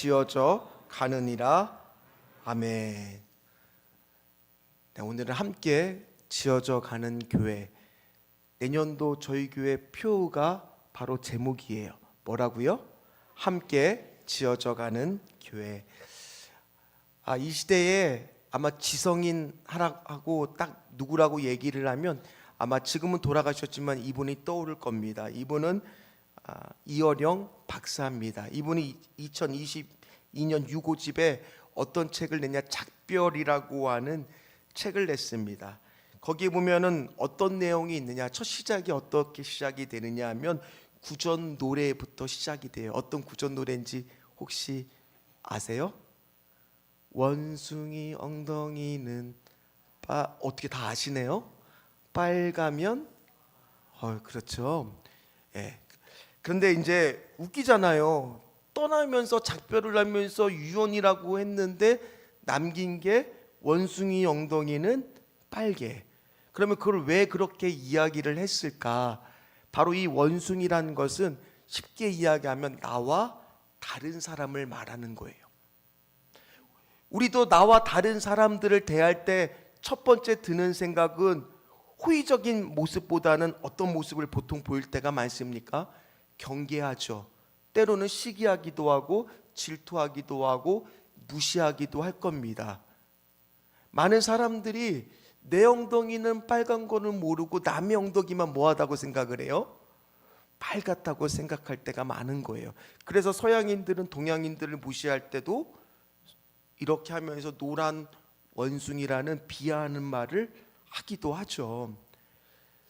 지어져 가느니라. 아멘. 네, 오늘은 함께 지어져 가는 교회. 내년도 저희 교회 표가 바로 제목이에요. 뭐라고요? 함께 지어져 가는 교회. 이 시대에 아마 지성인 하라고 딱 누구라고 얘기를 하면 아마 지금은 돌아가셨지만 이분이 떠오를 겁니다. 이분은 이어령 박사입니다. 이분이 2022년 유고집에 어떤 책을 냈냐, 작별이라고 하는 책을 냈습니다. 거기에 보면은 어떤 내용이 있느냐, 첫 시작이 어떻게 시작이 되느냐 하면 구전 노래부터 시작이 돼요. 어떤 구전 노래인지 혹시 아세요? 원숭이 엉덩이는 어떻게 다 아시네요? 빨가면 그렇죠. 예. 그런데 이제 웃기잖아요. 떠나면서 작별을 하면서 유언이라고 했는데 남긴 게 원숭이 엉덩이는 빨개. 그러면 그걸 왜 그렇게 이야기를 했을까? 바로 이 원숭이라는 것은 쉽게 이야기하면 나와 다른 사람을 말하는 거예요. 우리도 나와 다른 사람들을 대할 때 첫 번째 드는 생각은 호의적인 모습보다는 어떤 모습을 보통 보일 때가 많습니까? 경계하죠. 때로는 시기하기도 하고 질투하기도 하고 무시하기도 할 겁니다. 많은 사람들이 내 엉덩이는 빨간 거는 모르고 남의 엉덩이만 뭐하다고 생각을 해요? 빨갛다고 생각할 때가 많은 거예요. 그래서 서양인들은 동양인들을 무시할 때도 이렇게 하면서 노란 원숭이라는 비하하는 말을 하기도 하죠.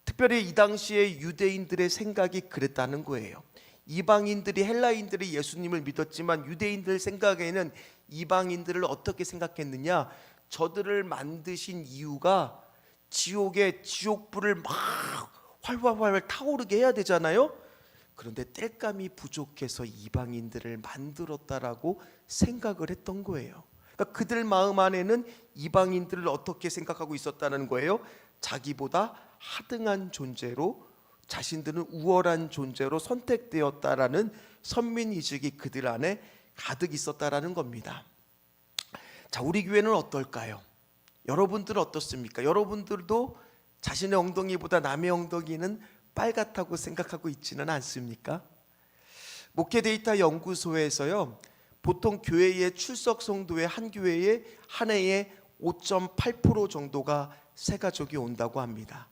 특별히 이 당시에 유대인들의 생각이 그랬다는 거예요. 이방인들이, 헬라인들이 예수님을 믿었지만 유대인들 생각에는 이방인들을 어떻게 생각했느냐, 저들을 만드신 이유가 지옥에 지옥불을 막 활활활 타오르게 해야 되잖아요. 그런데 땔감이 부족해서 이방인들을 만들었다라고 생각을 했던 거예요. 그러니까 그들 마음 안에는 이방인들을 어떻게 생각하고 있었다는 거예요? 자기보다 하등한 존재로, 자신들은 우월한 존재로 선택되었다라는 선민의식이 그들 안에 가득 있었다라는 겁니다. 자, 우리 교회는 어떨까요? 여러분들은 어떻습니까? 여러분들도 자신의 엉덩이보다 남의 엉덩이는 빨갛다고 생각하고 있지는 않습니까? 목회 데이터 연구소에서요, 보통 교회의 출석 성도의 한 교회에 한 해에 5.8% 정도가 새 가족이 온다고 합니다.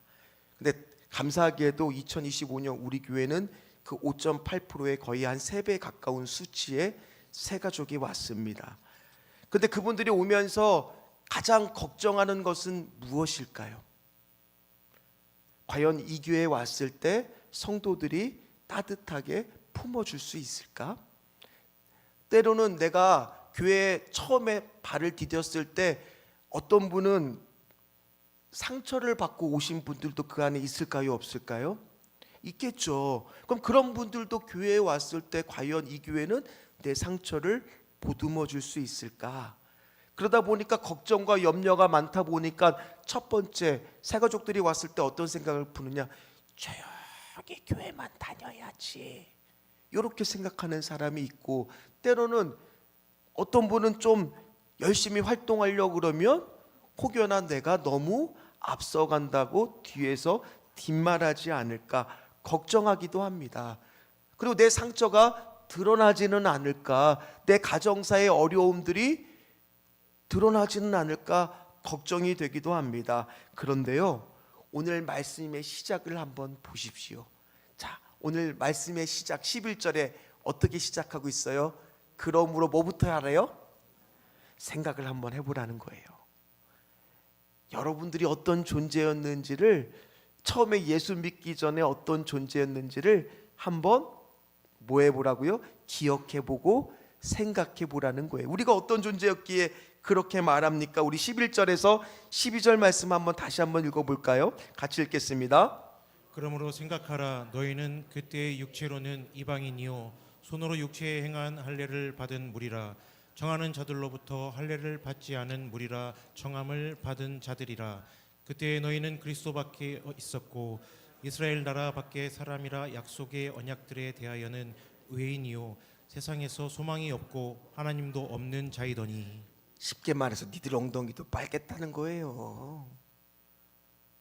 근데 감사하게도 2025년 우리 교회는 그 5.8%에 거의 한 3배 가까운 수치의 새 가족이 왔습니다. 근데 그분들이 오면서 가장 걱정하는 것은 무엇일까요? 과연 이 교회에 왔을 때 성도들이 따뜻하게 품어줄 수 있을까? 때로는 내가 교회에 처음에 발을 디뎠을 때 어떤 분은 상처를 받고 오신 분들도 그 안에 있을까요? 없을까요? 있겠죠. 그럼 그런 분들도 교회에 왔을 때 과연 이 교회는 내 상처를 보듬어 줄 수 있을까? 그러다 보니까 걱정과 염려가 많다 보니까 첫 번째, 새가족들이 왔을 때 어떤 생각을 푸느냐, 조용히 교회만 다녀야지, 이렇게 생각하는 사람이 있고, 때로는 어떤 분은 좀 열심히 활동하려고 그러면 혹여나 내가 너무 앞서간다고 뒤에서 뒷말하지 않을까 걱정하기도 합니다. 그리고 내 상처가 드러나지는 않을까, 내 가정사의 어려움들이 드러나지는 않을까 걱정이 되기도 합니다. 그런데요, 오늘 말씀의 시작을 한번 보십시오. 자, 오늘 말씀의 시작 11절에 어떻게 시작하고 있어요? 그러므로 뭐부터 하래요? 생각을 한번 해보라는 거예요. 여러분들이 어떤 존재였는지를, 처음에 예수 믿기 전에 어떤 존재였는지를 한번 뭐 해보라고요? 기억해보고 생각해보라는 거예요. 우리가 어떤 존재였기에 그렇게 말합니까? 우리 11절에서 12절 말씀 한번 다시 한번 읽어볼까요? 같이 읽겠습니다. 그러므로 생각하라. 너희는 그때의 육체로는 이방인이요 손으로 육체에 행한 할례를 받은 무리라. 정하는 자들로부터 할례를 받지 않은 무리라. 정함을 받은 자들이라. 그때 너희는 그리스도밖에 있었고 이스라엘 나라 밖의 사람이라. 약속의 언약들에 대하여는 외인이요 세상에서 소망이 없고 하나님도 없는 자이더니. 쉽게 말해서 니들 엉덩이도 빨겠다는 거예요.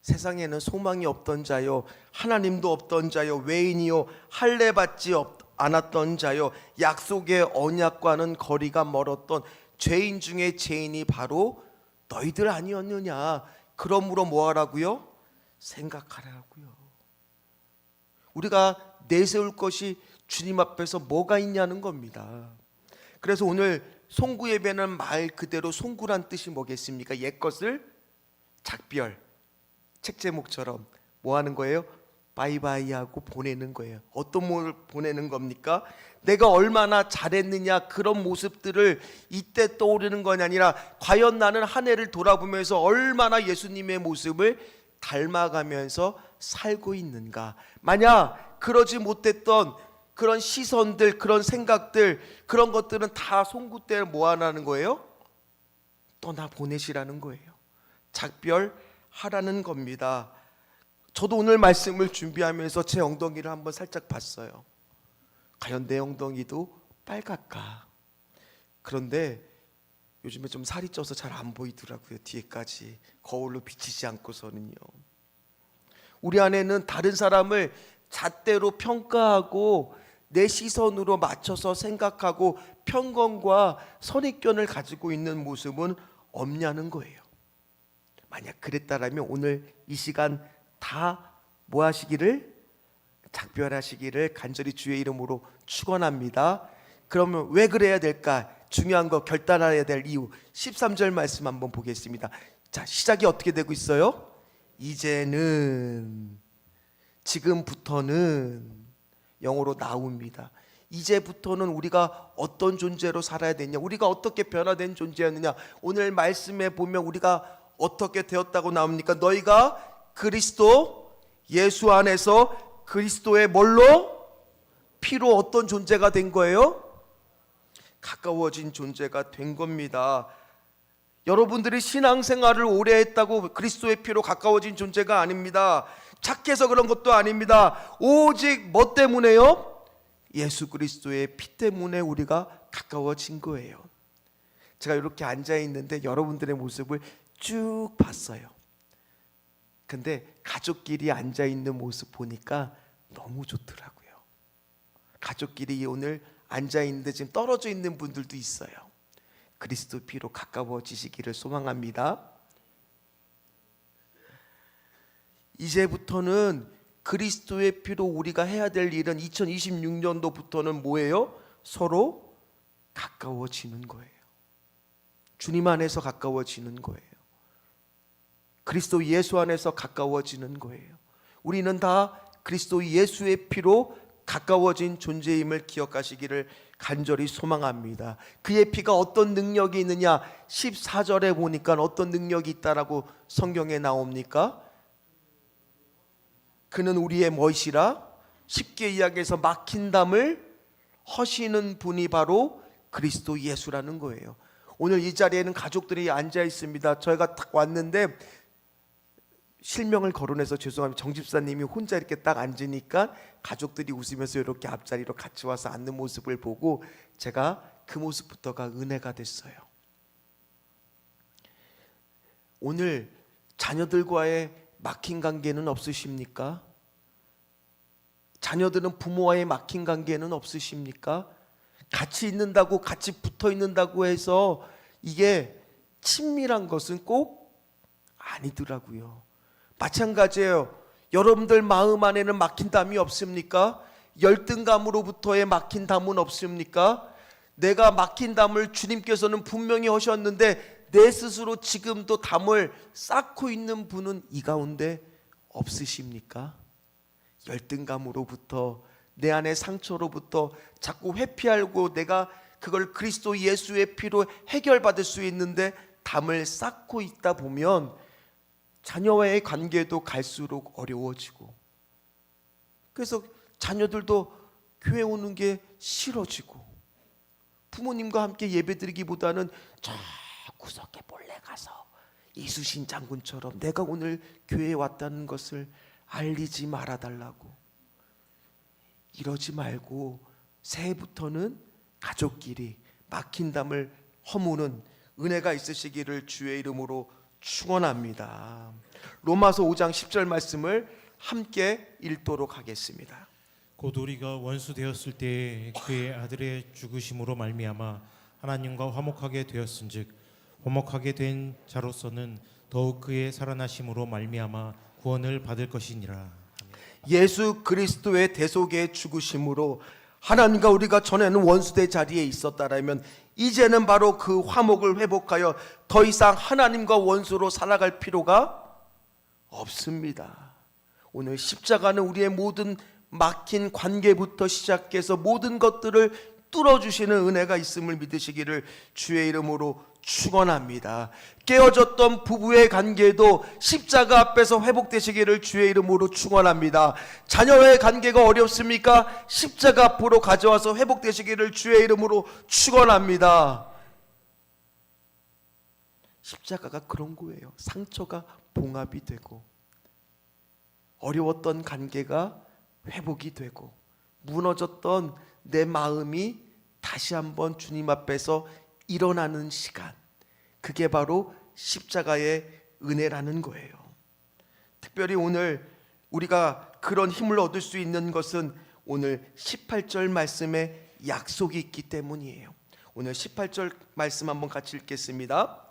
세상에는 소망이 없던 자요, 하나님도 없던 자요, 외인이요, 할례 받지 않았던 자요, 약속의 언약과는 거리가 멀었던 죄인 중에 죄인이 바로 너희들 아니었느냐. 그러므로 뭐 하라고요? 생각하라고요. 우리가 내세울 것이 주님 앞에서 뭐가 있냐는 겁니다. 그래서 오늘 송구 예배는 말 그대로 송구란 뜻이 뭐겠습니까? 옛것을 작별, 책 제목처럼 뭐 하는 거예요? 바이바이 하고 보내는 거예요. 어떤 뭘 보내는 겁니까? 내가 얼마나 잘했느냐, 그런 모습들을 이때 떠오르는 것이 아니라 과연 나는 한 해를 돌아보면서 얼마나 예수님의 모습을 닮아가면서 살고 있는가. 만약 그러지 못했던 그런 시선들, 그런 생각들, 그런 것들은 다 송구 때 뭐 하라는 거예요? 떠나 보내시라는 거예요. 작별하라는 겁니다. 저도 오늘 말씀을 준비하면서 제 엉덩이를 한번 살짝 봤어요. 과연 내 엉덩이도 빨갛까? 그런데 요즘에 좀 살이 쪄서 잘 안 보이더라고요. 뒤에까지 거울로 비치지 않고서는요. 우리 안에는 다른 사람을 잣대로 평가하고 내 시선으로 맞춰서 생각하고 편견과 선입견을 가지고 있는 모습은 없냐는 거예요. 만약 그랬다라면 오늘 이 시간 다 뭐 하시기를, 작별하시기를 간절히 주의 이름으로 축원합니다. 그러면 왜 그래야 될까? 중요한 거 결단해야 될 이유 13절 말씀 한번 보겠습니다. 자, 시작이 어떻게 되고 있어요? 이제는, 지금부터는, 영어로 now입니다. 이제부터는 우리가 어떤 존재로 살아야 되냐, 우리가 어떻게 변화된 존재였느냐. 오늘 말씀에 보면 우리가 어떻게 되었다고 나옵니까? 너희가 그리스도 예수 안에서 그리스도의 뭘로? 피로 어떤 존재가 된 거예요? 가까워진 존재가 된 겁니다. 여러분들이 신앙생활을 오래 했다고 그리스도의 피로 가까워진 존재가 아닙니다. 착해서 그런 것도 아닙니다. 오직 뭐 때문에요? 예수 그리스도의 피 때문에 우리가 가까워진 거예요. 제가 이렇게 앉아 있는데 여러분들의 모습을 쭉 봤어요. 근데 가족끼리 앉아 있는 모습 보니까 너무 좋더라고요. 가족끼리 오늘 앉아 있는데 지금 떨어져 있는 분들도 있어요. 그리스도 피로 가까워지시기를 소망합니다. 이제부터는 그리스도의 피로 우리가 해야 될 일은 2026년도부터는 뭐예요? 서로 가까워지는 거예요. 주님 안에서 가까워지는 거예요. 그리스도 예수 안에서 가까워지는 거예요. 우리는 다 그리스도 예수의 피로 가까워진 존재임을 기억하시기를 간절히 소망합니다. 그의 피가 어떤 능력이 있느냐? 14절에 보니까 어떤 능력이 있다라고 성경에 나옵니까? 그는 우리의 멋이라, 쉽게 이야기해서 막힌 담을 허시는 분이 바로 그리스도 예수라는 거예요. 오늘 이 자리에는 가족들이 앉아 있습니다. 저희가 딱 왔는데 실명을 거론해서 죄송합니다. 정 집사님이 혼자 이렇게 딱 앉으니까 가족들이 웃으면서 이렇게 앞자리로 같이 와서 앉는 모습을 보고 제가 그 모습부터가 은혜가 됐어요. 오늘 자녀들과의 막힌 관계는 없으십니까? 자녀들은 부모와의 막힌 관계는 없으십니까? 같이 있는다고, 같이 붙어 있는다고 해서 이게 친밀한 것은 꼭 아니더라고요. 마찬가지예요. 여러분들 마음 안에는 막힌 담이 없습니까? 열등감으로부터의 막힌 담은 없습니까? 내가 막힌 담을 주님께서는 분명히 하셨는데 내 스스로 지금도 담을 쌓고 있는 분은 이 가운데 없으십니까? 열등감으로부터, 내 안의 상처로부터 자꾸 회피하고 내가 그걸 그리스도 예수의 피로 해결받을 수 있는데 담을 쌓고 있다 보면 자녀와의 관계도 갈수록 어려워지고, 그래서 자녀들도 교회 오는 게 싫어지고, 부모님과 함께 예배드리기보다는 저 구석에 몰래 가서 이수신 장군처럼 내가 오늘 교회에 왔다는 것을 알리지 말아달라고. 이러지 말고 새해부터는 가족끼리 막힌 담을 허무는 은혜가 있으시기를 주의 이름으로 축원합니다. 로마서 5장 10절 말씀을 함께 읽도록 하겠습니다. 곧 우리가 원수 되었을 때 그의 아들의 죽으심으로 말미암아 하나님과 화목하게 되었은즉 화목하게 된 자로서는 더욱 그의 살아나심으로 말미암아 구원을 받을 것이니라. 예수 그리스도의 대속의 죽으심으로 하나님과 우리가 전에는 원수대 자리에 있었다라면 이제는 바로 그 화목을 회복하여 더 이상 하나님과 원수로 살아갈 필요가 없습니다. 오늘 십자가는 우리의 모든 막힌 관계부터 시작해서 모든 것들을 뚫어주시는 은혜가 있음을 믿으시기를 주의 이름으로 축원합니다. 깨어졌던 부부의 관계도 십자가 앞에서 회복되시기를 주의 이름으로 축원합니다. 자녀의 관계가 어렵습니까? 십자가 앞으로 가져와서 회복되시기를 주의 이름으로 축원합니다. 십자가가 그런 거예요. 상처가 봉합이 되고 어려웠던 관계가 회복이 되고 무너졌던 내 마음이 다시 한번 주님 앞에서 일어나는 시간, 그게 바로 십자가의 은혜라는 거예요. 특별히 오늘 우리가 그런 힘을 얻을 수 있는 것은 오늘 18절 말씀에 약속이 있기 때문이에요. 오늘 18절 말씀 한번 같이 읽겠습니다.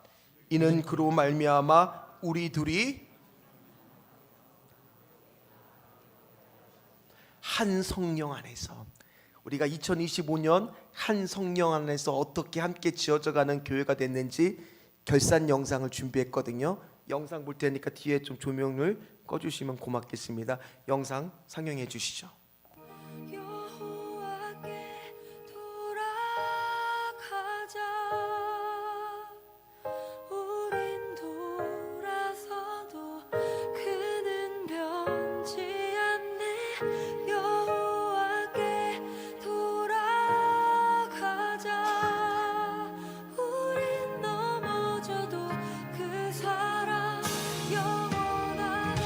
이는 그로 말미암아 우리 둘이 한 성령 안에서, 우리가 2025년 한 성령 안에서 어떻게 함께 지어져가는 교회가 됐는지 결산 영상을 준비했거든요. 영상 볼 테니까 뒤에 좀 조명을 꺼주시면 고맙겠습니다. 영상 상영해 주시죠. 여호와께 돌아가자. 우린 돌아서도 그는 변치 않네. 여호와께 돌아가자. 우린 넘어져도 그 사랑 영원하네.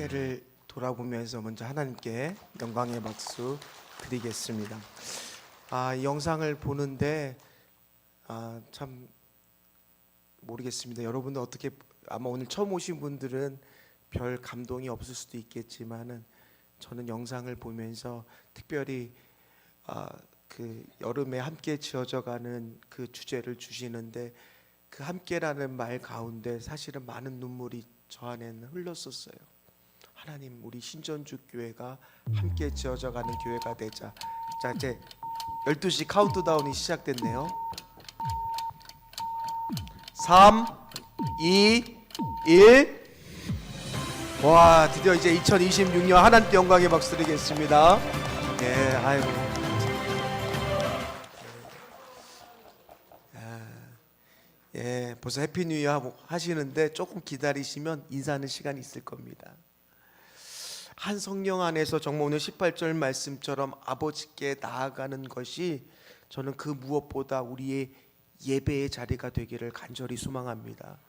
해를 돌아보면서 먼저 하나님께 영광의 박수 드리겠습니다. 이 영상을 보는데 참 모르겠습니다. 여러분들 어떻게, 아마 오늘 처음 오신 분들은 별 감동이 없을 수도 있겠지만은 저는 영상을 보면서 특별히 그 여름에 함께 지어져가는 그 주제를 주시는데, 그 함께라는 말 가운데 사실은 많은 눈물이 저 안에는 흘렀었어요. 하나님, 우리 신전주 교회가 함께 지어져가는 교회가 되자. 자, 이제 12시 카운트다운이 시작됐네요. 3, 2, 1. 와, 드디어 이제 2026년 하나님께 영광의 박수 드리겠습니다. 예, 아이고. 예, 벌써 해피 뉴 이어 하시는데 조금 기다리시면 인사하는 시간이 있을 겁니다. 한 성령 안에서 정말 오늘 18절 말씀처럼 아버지께 나아가는 것이 저는 그 무엇보다 우리의 예배의 자리가 되기를 간절히 소망합니다.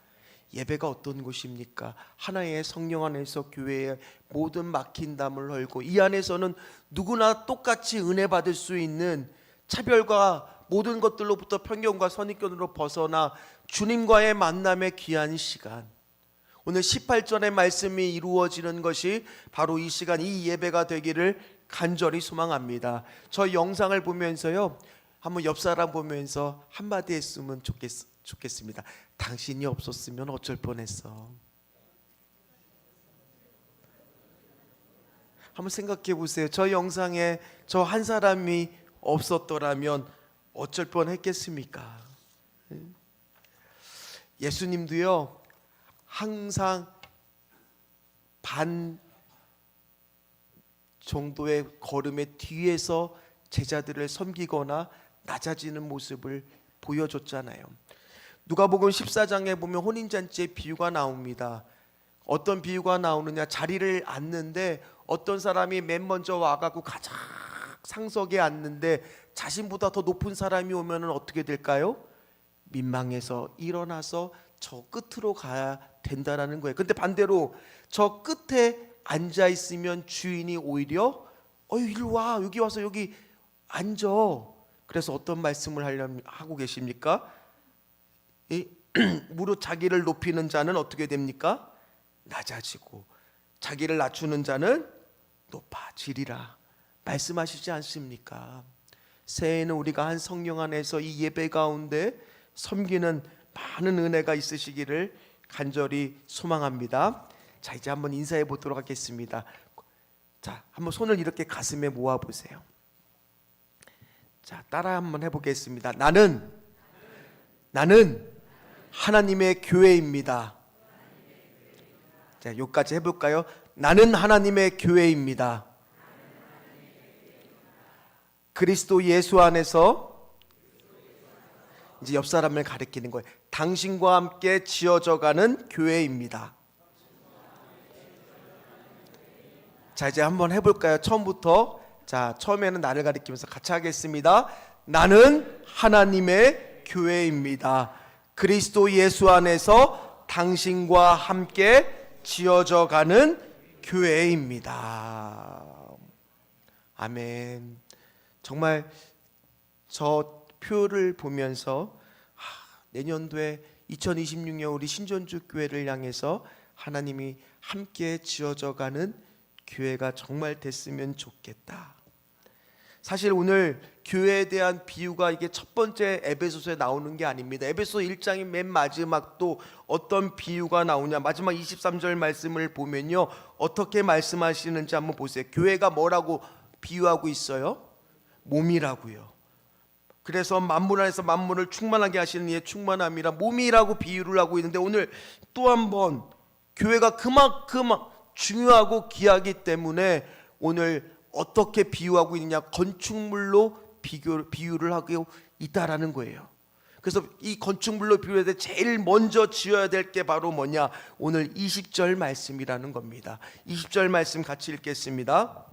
예배가 어떤 곳입니까? 하나의 성령 안에서 교회의 모든 막힌 담을 헐고, 이 안에서는 누구나 똑같이 은혜 받을 수 있는, 차별과 모든 것들로부터 편견과 선입견으로 벗어나 주님과의 만남의 귀한 시간, 오늘 18절의 말씀이 이루어지는 것이 바로 이 시간, 이 예배가 되기를 간절히 소망합니다. 저 영상을 보면서요, 한번 옆 사람 보면서 한마디 했으면 좋겠습니다. 당신이 없었으면 어쩔 뻔했어. 한번 생각해 보세요. 저 영상에 저 한 사람이 없었더라면 어쩔 뻔했겠습니까? 예수님도요, 항상 반 정도의 걸음의 뒤에서 제자들을 섬기거나 낮아지는 모습을 보여줬잖아요. 누가복음 14장에 보면 혼인잔치의 비유가 나옵니다. 어떤 비유가 나오느냐, 자리를 앉는데 어떤 사람이 맨 먼저 와가지고 가장 상석에 앉는데 자신보다 더 높은 사람이 오면 어떻게 될까요? 민망해서 일어나서 저 끝으로 가야 된다라는 거예요. 근데 반대로 저 끝에 앉아 있으면 주인이 오히려 일로 와, 여기 와서 여기 앉아. 그래서 어떤 말씀을 하고 계십니까? 무릇 자기를 높이는 자는 어떻게 됩니까? 낮아지고 자기를 낮추는 자는 높아지리라 말씀하시지 않습니까? 새해에는 우리가 한 성령 안에서 이 예배 가운데 섬기는 많은 은혜가 있으시기를 간절히 소망합니다. 자, 이제 한번 인사해 보도록 하겠습니다. 자, 한번 손을 이렇게 가슴에 모아 보세요. 자, 따라 한번 해보겠습니다. 나는 하나님의 교회입니다. 자, 여기까지 해볼까요? 나는 하나님의 교회입니다. 그리스도 예수 안에서, 이제 옆 사람을 가리키는 거예요. 당신과 함께 지어져가는 교회입니다. 자, 이제 한번 해볼까요? 처음부터. 자, 처음에는 나를 가리키면서 같이 하겠습니다. 나는 하나님의 교회입니다. 그리스도 예수 안에서 당신과 함께 지어져가는 교회입니다. 아멘. 정말 저 표를 보면서 내년도에 2026년 우리 신전주 교회를 향해서 하나님이 함께 지어져가는 교회가 정말 됐으면 좋겠다. 사실 오늘 교회에 대한 비유가 이게 첫 번째 에베소서에 나오는 게 아닙니다. 에베소 1장의 맨 마지막도 어떤 비유가 나오냐, 마지막 23절 말씀을 보면요, 어떻게 말씀하시는지 한번 보세요. 교회가 뭐라고 비유하고 있어요? 몸이라고요. 그래서 만물 안에서 만물을 충만하게 하시는 이의 충만함이라 몸이라고 비유를 하고 있는데, 오늘 또 한 번 교회가 그만큼 중요하고 귀하기 때문에 오늘 어떻게 비유하고 있느냐, 건축물로 비유를 하고 있다라는 거예요. 그래서 이 건축물로 비유할 때 제일 먼저 지어야 될 게 바로 뭐냐, 오늘 20절 말씀이라는 겁니다. 20절 말씀 같이 읽겠습니다.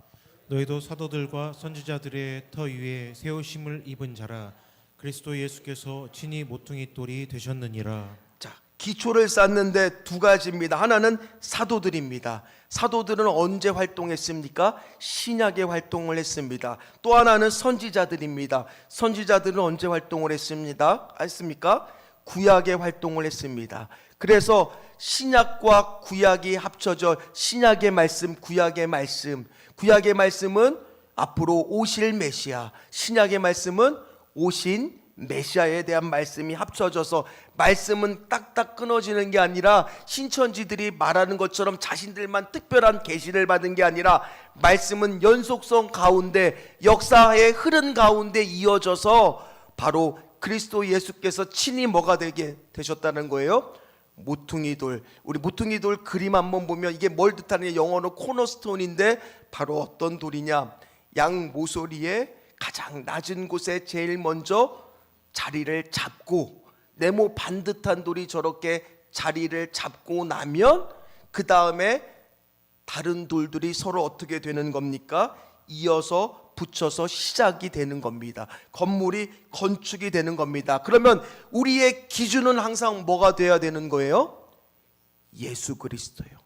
너희도 사도들과 선지자들의 터 위에 세우심을 입은 자라. 그리스도 예수께서 친히 모퉁이 돌이 되셨느니라. 자, 기초를 쌓는데 두 가지입니다. 하나는 사도들입니다. 사도들은 언제 활동했습니까? 신약에 활동을 했습니다. 또 하나는 선지자들입니다. 선지자들은 언제 활동을 했습니까? 구약에 활동을 했습니다. 그래서 신약과 구약이 합쳐져 신약의 말씀, 구약의 말씀. 구약의 말씀은 앞으로 오실 메시아, 신약의 말씀은 오신 메시아에 대한 말씀이 합쳐져서 말씀은 딱딱 끊어지는 게 아니라 신천지들이 말하는 것처럼 자신들만 특별한 계시를 받은 게 아니라 말씀은 연속성 가운데 역사의 흐른 가운데 이어져서 바로 그리스도 예수께서 친히 뭐가 되게 되셨다는 거예요? 모퉁이돌. 우리 모퉁이돌 그림 한번 보면 이게 뭘 뜻하느냐, 영어로 코너스톤인데 바로 어떤 돌이냐, 양 모서리에 가장 낮은 곳에 제일 먼저 자리를 잡고, 네모 반듯한 돌이 저렇게 자리를 잡고 나면 그 다음에 다른 돌들이 서로 어떻게 되는 겁니까? 이어서 붙여서 시작이 되는 겁니다. 건물이 건축이 되는 겁니다. 그러면 우리의 기준은 항상 뭐가 돼야 되는 거예요? 예수 그리스도예요.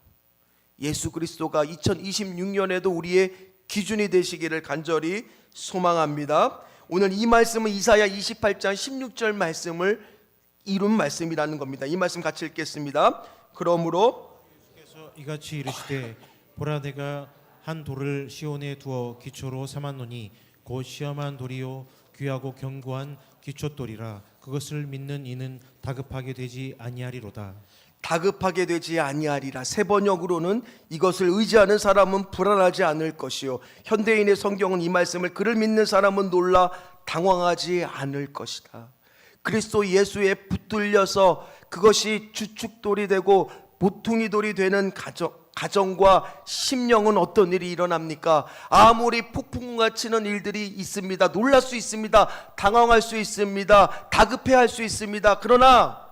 예수 그리스도가 2026년에도 우리의 기준이 되시기를 간절히 소망합니다. 오늘 이 말씀은 이사야 28장 16절 말씀을 이룬 말씀이라는 겁니다. 이 말씀 같이 읽겠습니다. 그러므로 그래서 이같이 이르시되 보라 내가 한 돌을 시온에 두어 기초로 삼았노니 곧 시험한 돌이요 귀하고 견고한 기초돌이라 그것을 믿는 이는 다급하게 되지 아니하리로다. 다급하게 되지 아니하리라. 세 번역으로는 이것을 의지하는 사람은 불안하지 않을 것이요, 현대인의 성경은 이 말씀을 그를 믿는 사람은 놀라 당황하지 않을 것이다. 그리스도 예수에 붙들려서 그것이 주축돌이 되고 모퉁이돌이 되는 가정과 심령은 어떤 일이 일어납니까? 아무리 폭풍과 치는 일들이 있습니다. 놀랄 수 있습니다. 당황할 수 있습니다. 다급해할 수 있습니다. 그러나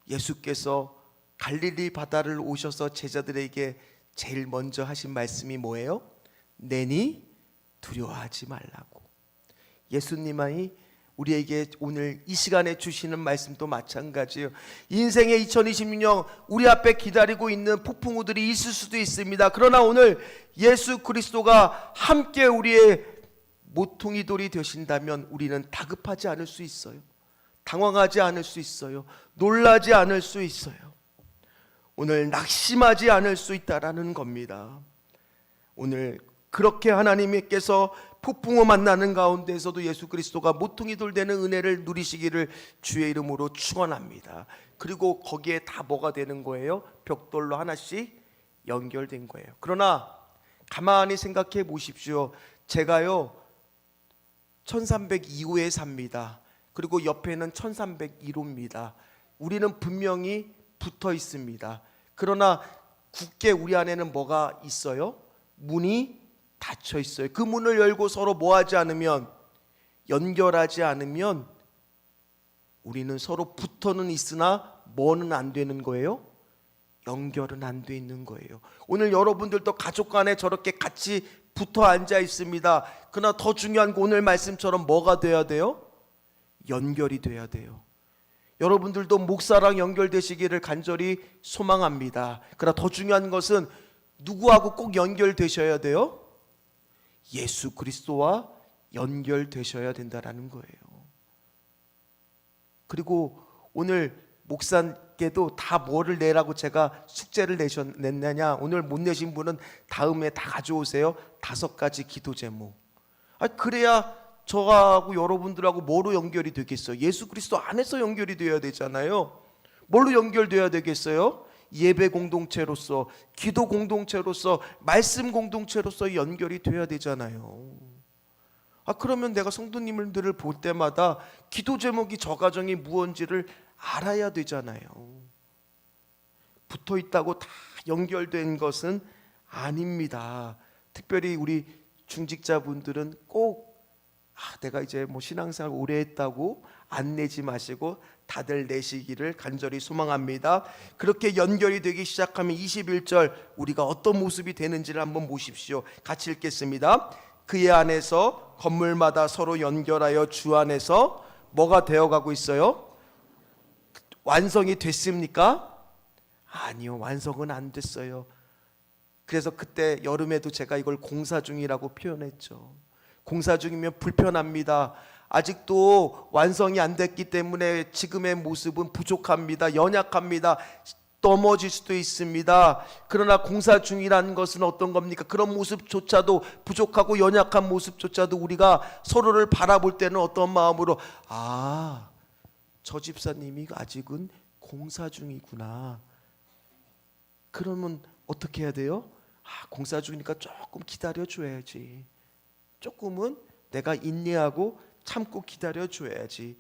예수께서 갈릴리 바다를 오셔서 제자들에게 제일 먼저 하신 말씀이 뭐예요? 내니 두려워하지 말라고. 예수님이 우리에게 오늘 이 시간에 주시는 말씀도 마찬가지예요. 인생의 2026년 우리 앞에 기다리고 있는 폭풍우들이 있을 수도 있습니다. 그러나 오늘 예수 그리스도가 함께 우리의 모퉁이돌이 되신다면 우리는 다급하지 않을 수 있어요. 당황하지 않을 수 있어요. 놀라지 않을 수 있어요. 오늘 낙심하지 않을 수 있다라는 겁니다. 오늘 그렇게 하나님께서 폭풍우 만나는 가운데서도 예수 그리스도가 모퉁이돌 되는 은혜를 누리시기를 주의 이름으로 축원합니다. 그리고 거기에 다 뭐가 되는 거예요? 벽돌로 하나씩 연결된 거예요. 그러나 가만히 생각해 보십시오. 제가요 1302호에 삽니다. 그리고 옆에는 1301호입니다. 우리는 분명히 붙어 있습니다. 그러나 굳게 우리 안에는 뭐가 있어요? 문이 닫혀 있어요. 그 문을 열고 서로 뭐 하지 않으면, 연결하지 않으면 우리는 서로 붙어는 있으나 뭐는 안 되는 거예요? 연결은 안 돼 있는 거예요. 오늘 여러분들도 가족 간에 저렇게 같이 붙어 앉아 있습니다. 그러나 더 중요한 거 오늘 말씀처럼 뭐가 돼야 돼요? 연결이 돼야 돼요. 여러분들도 목사랑 연결되시기를 간절히 소망합니다. 그러나 더 중요한 것은 누구하고 꼭 연결되셔야 돼요? 예수 그리스도와 연결되셔야 된다라는 거예요. 그리고 오늘 목사께도 다 뭐를 내라고 제가 숙제를 냈느냐, 오늘 못 내신 분은 다음에 다 가져오세요. 5가지 기도 제목. 그래야 저하고 여러분들하고 뭐로 연결이 되겠어요? 예수 그리스도 안에서 연결이 되어야 되잖아요. 뭘로 연결되어야 되겠어요? 예배 공동체로서, 기도 공동체로서, 말씀 공동체로서 연결이 되어야 되잖아요. 그러면 내가 성도님들을 볼 때마다 기도 제목이 저 가정이 무언지를 알아야 되잖아요. 붙어 있다고 다 연결된 것은 아닙니다. 특별히 우리 중직자분들은 꼭 내가 이제 신앙생활 오래 했다고 안 내지 마시고 다들 내시기를 간절히 소망합니다. 그렇게 연결이 되기 시작하면 21절 우리가 어떤 모습이 되는지를 한번 보십시오. 같이 읽겠습니다. 그의 안에서 건물마다 서로 연결하여 주 안에서 뭐가 되어가고 있어요? 완성이 됐습니까? 아니요, 완성은 안 됐어요. 그래서 그때 여름에도 제가 이걸 공사 중이라고 표현했죠. 공사 중이면 불편합니다. 아직도 완성이 안 됐기 때문에 지금의 모습은 부족합니다. 연약합니다. 넘어질 수도 있습니다. 그러나 공사 중이라는 것은 어떤 겁니까? 그런 모습조차도 부족하고 연약한 모습조차도 우리가 서로를 바라볼 때는 어떤 마음으로 저 집사님이 아직은 공사 중이구나. 그러면 어떻게 해야 돼요? 공사 중이니까 조금 기다려줘야지. 조금은 내가 인내하고 참고 기다려줘야지.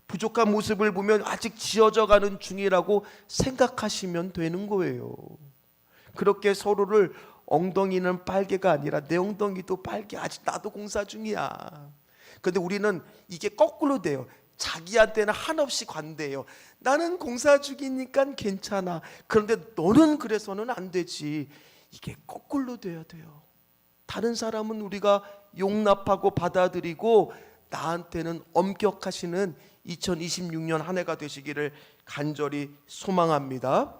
부족한 모습을 보면 아직 지어져 가는 중이라고 생각하시면 되는 거예요. 그렇게 서로를 엉덩이는 빨개가 아니라 내 엉덩이도 빨개. 아직 나도 공사 중이야. 그런데 우리는 이게 거꾸로 돼요. 자기한테는 한없이 관대해요. 나는 공사 중이니까 괜찮아. 그런데 너는 그래서는 안 되지. 이게 거꾸로 돼야 돼요. 다른 사람은 우리가 용납하고 받아들이고 나한테는 엄격하시는 2026년 한 해가 되시기를 간절히 소망합니다.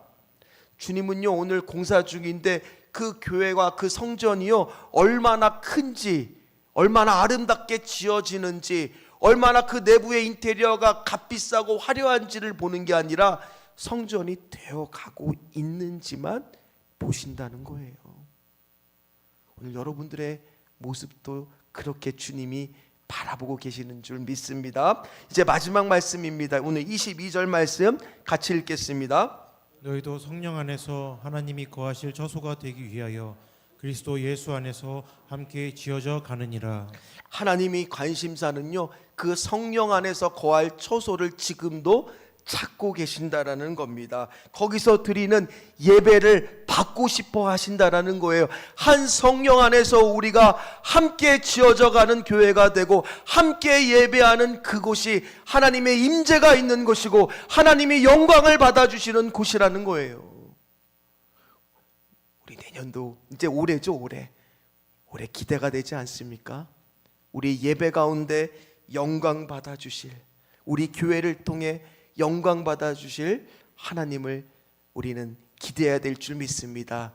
주님은요, 오늘 공사 중인데 그 교회와 그 성전이요, 얼마나 큰지, 얼마나 아름답게 지어지는지, 얼마나 그 내부의 인테리어가 값비싸고 화려한지를 보는 게 아니라 성전이 되어가고 있는지만 보신다는 거예요. 오늘 여러분들의 모습도 그렇게 주님이 바라보고 계시는 줄 믿습니다. 이제 마지막 말씀입니다. 오늘 22절 말씀 같이 읽겠습니다. 너희도 성령 안에서 하나님이 거하실 처소가 되기 위하여 그리스도 예수 안에서 함께 지어져 가느니라. 하나님이 관심사는요, 그 성령 안에서 거할 처소를 지금도 찾고 계신다라는 겁니다. 거기서 드리는 예배를 받고 싶어 하신다라는 거예요. 한 성령 안에서 우리가 함께 지어져 가는 교회가 되고 함께 예배하는 그곳이 하나님의 임재가 있는 곳이고 하나님이 영광을 받아주시는 곳이라는 거예요. 우리 내년도 이제 올해죠, 올해 기대가 되지 않습니까? 우리 예배 가운데 영광 받아주실, 우리 교회를 통해 영광 받아주실 하나님을 우리는 기대해야 될 줄 믿습니다.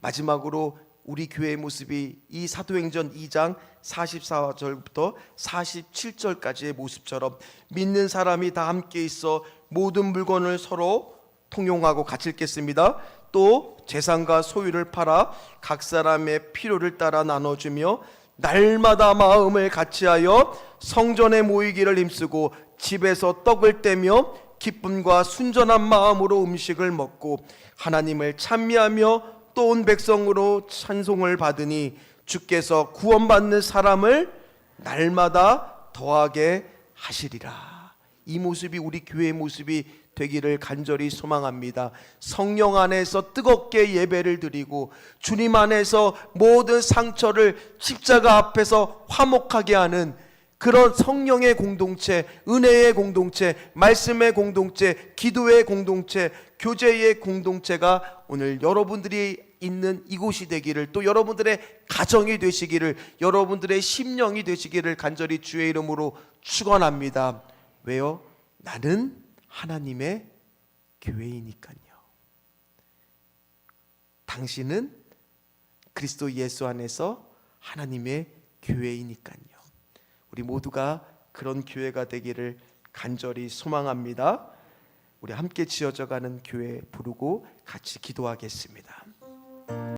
마지막으로 우리 교회의 모습이 이 사도행전 2장 44절부터 47절까지의 모습처럼 믿는 사람이 다 함께 있어 모든 물건을 서로 통용하고 같이 읽겠습니다. 또 재산과 소유를 팔아 각 사람의 필요를 따라 나눠주며 날마다 마음을 같이하여 성전에 모이기를 힘쓰고 집에서 떡을 떼며 기쁨과 순전한 마음으로 음식을 먹고 하나님을 찬미하며 또 온 백성으로 찬송을 받으니 주께서 구원받는 사람을 날마다 더하게 하시리라. 이 모습이 우리 교회의 모습이 되기를 간절히 소망합니다. 성령 안에서 뜨겁게 예배를 드리고 주님 안에서 모든 상처를 십자가 앞에서 화목하게 하는 그런 성령의 공동체, 은혜의 공동체, 말씀의 공동체, 기도의 공동체, 교제의 공동체가 오늘 여러분들이 있는 이곳이 되기를, 또 여러분들의 가정이 되시기를, 여러분들의 심령이 되시기를 간절히 주의 이름으로 축원합니다. 왜요? 나는 하나님의 교회이니까요. 당신은 그리스도 예수 안에서 하나님의 교회이니까요. 우리 모두가 그런 교회가 되기를 간절히 소망합니다. 우리 함께 지어져 가는 교회 부르고 같이 기도하겠습니다.